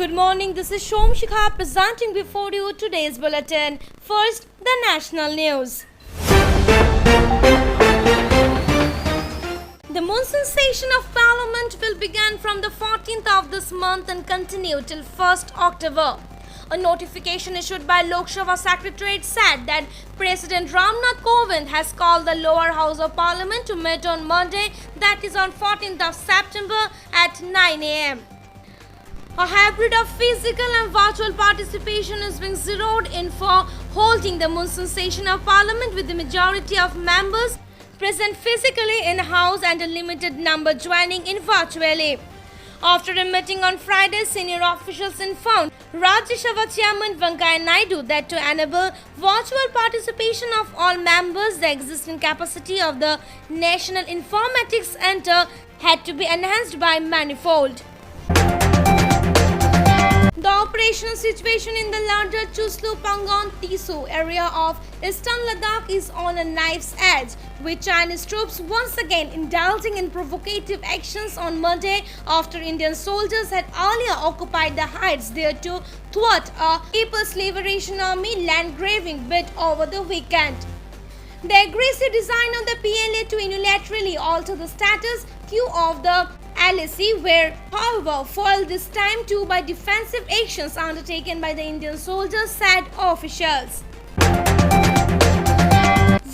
Good morning, this is Shom Shikha presenting before you today's bulletin. First, the national news. The monsoon session of Parliament will begin from the 14th of this month and continue till 1st October. A notification issued by Lok Sabha Secretariat said that President Ramnath Kovind has called the lower house of Parliament to meet on Monday, that is on 14th of September at 9 am. A hybrid of physical and virtual participation is being zeroed in for holding the monsoon session of Parliament with the majority of members present physically in house and a limited number joining in virtually. After a meeting on Friday, senior officials informed Rajya Sabha Chairman Venkaiah Naidu that to enable virtual participation of all members, the existing capacity of the National Informatics Center had to be enhanced by manifold. The operational situation in the larger Chuslu Pangon Tisu area of eastern Ladakh is on a knife's edge, with Chinese troops once again indulging in provocative actions on Monday after Indian soldiers had earlier occupied the heights there to thwart a People's Liberation Army land grabbing bid over the weekend. The aggressive design of the PLA to unilaterally alter the status quo of the LAC were, however, foiled this time too by defensive actions undertaken by the Indian soldiers, said officials.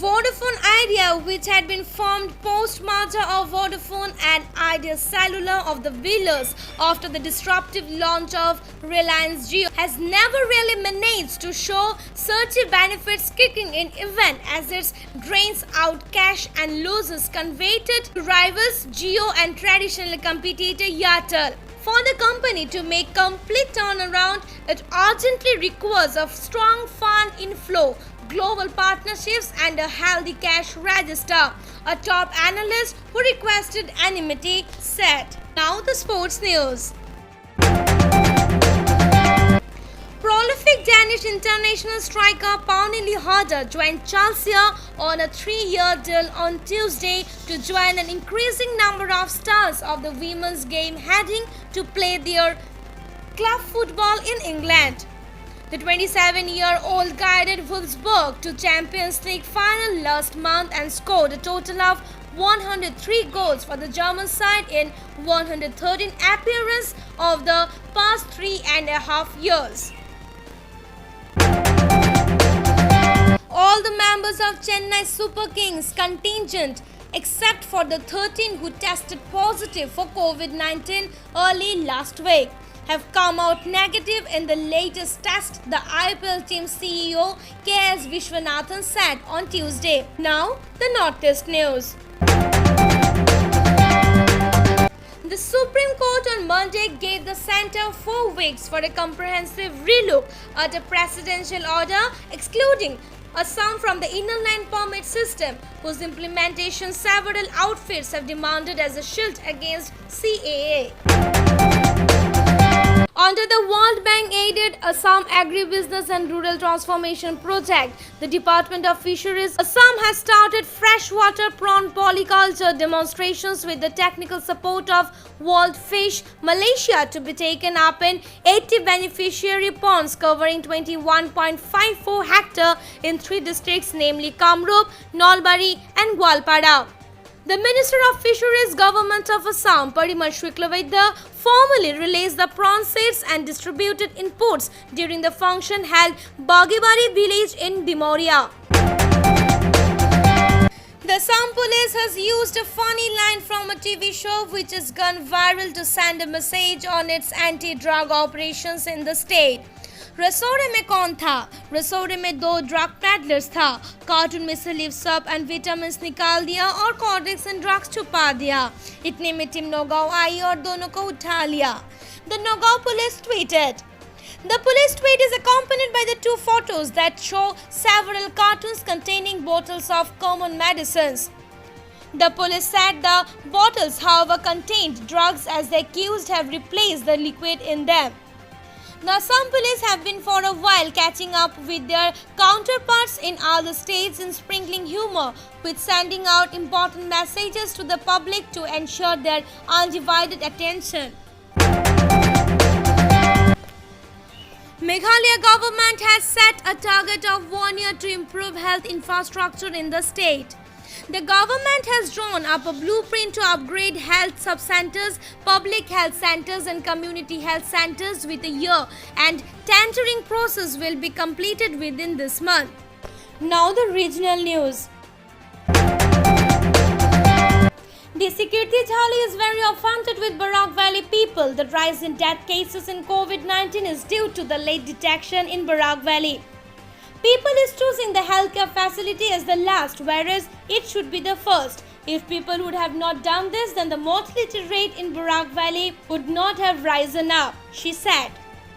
Vodafone Idea, which had been formed post-merger of Vodafone and Idea Cellular of the Wheelers after the disruptive launch of Reliance Jio, has never really managed to show certain benefits kicking in even as it drains out cash and loses converted to rivals Jio and traditional competitor Airtel. For the company to make complete turnaround, it urgently requires a strong fund inflow, global partnerships and a healthy cash register, a top analyst who requested anonymity said. Now the sports news. Prolific Danish international striker Pernille Harder joined Chelsea on a 3-year deal on Tuesday to join an increasing number of stars of the women's game heading to play their club football in England. The 27-year-old guided Wolfsburg to Champions League final last month and scored a total of 103 goals for the German side in 113 appearances of the past 3.5 years. All the members of Chennai Super Kings contingent, except for the 13 who tested positive for COVID-19 early last week, have come out negative in the latest test, the IPL team CEO KS Vishwanathan said on Tuesday. Now, the Northeast news. The Supreme Court on Monday gave the centre 4 weeks for a comprehensive relook at a presidential order excluding Assam from the Inner Line Permit system, whose implementation several outfits have demanded as a shield against CAA. Under the World Bank-aided Assam Agribusiness and Rural Transformation Project, the Department of Fisheries Assam has started freshwater prawn polyculture demonstrations with the technical support of World Fish Malaysia to be taken up in 80 beneficiary ponds covering 21.54 hectares in 3 districts, namely Kamrup, Nalbari and Gwalpada. The Minister of Fisheries Government of Assam, Parimal Shuklavaiddya, formally released the prawn seeds and distributed inputs during the function held Bagibari village in Dimoria. The Assam police has used a funny line from a TV show which has gone viral to send a message on its anti-drug operations in the state. रसोड़े में कौन था? रसोड़े में 2 drug peddlers था। Cartoon में से lives up and vitamins निकाल दिया और कॉर्डिक्स एंड ड्रग्स छुपा दिया। इतने में टीम नौगांव आई और दोनों को उठा लिया। The Nagaon police tweeted. The police tweet is accompanied by the 2 photos that show several cartoons containing bottles of common medicines. The police said the bottles, however, contained drugs as the accused have replaced the liquid in them. The Assam police have been for a while catching up with their counterparts in other states in sprinkling humor with sending out important messages to the public to ensure their undivided attention. Meghalaya government has set a target of 1 year to improve health infrastructure in the state. The government has drawn up a blueprint to upgrade health sub-centers, public health centers and community health centers with a year, and tendering process will be completed within this month. Now the regional news. DC Kirti Jhali is very offended with Barak Valley people. The rise in death cases in COVID-19 is due to the late detection in Barak Valley. People is choosing the healthcare facility as the last, whereas it should be the first. If people would have not done this, then the mortality rate in Barak Valley would not have risen up, she said.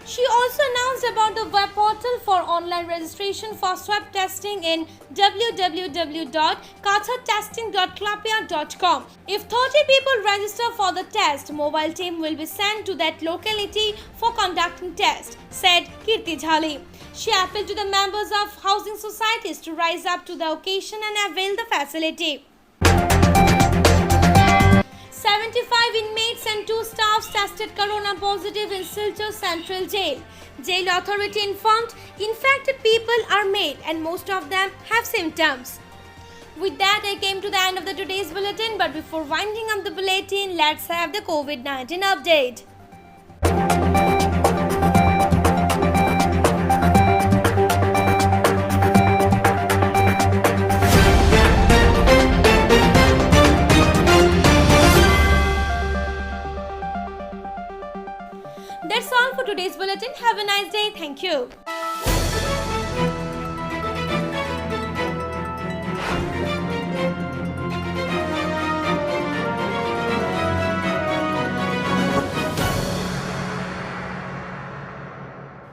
She also announced about the web portal for online registration for swab testing in www.kathatesting.klapia.com. If 30 people register for the test, mobile team will be sent to that locality for conducting test, said Kirti Jhali. She appealed to the members of housing societies to rise up to the occasion and avail the facility. 75 inmates and 2 staffs tested corona positive in Silchar Central Jail. Jail authority informed infected people are male and most of them have symptoms. With that, I came to the end of the today's bulletin, but before winding up the bulletin, let's have the COVID-19 update. That's all for today's bulletin. Have a nice day. Thank you.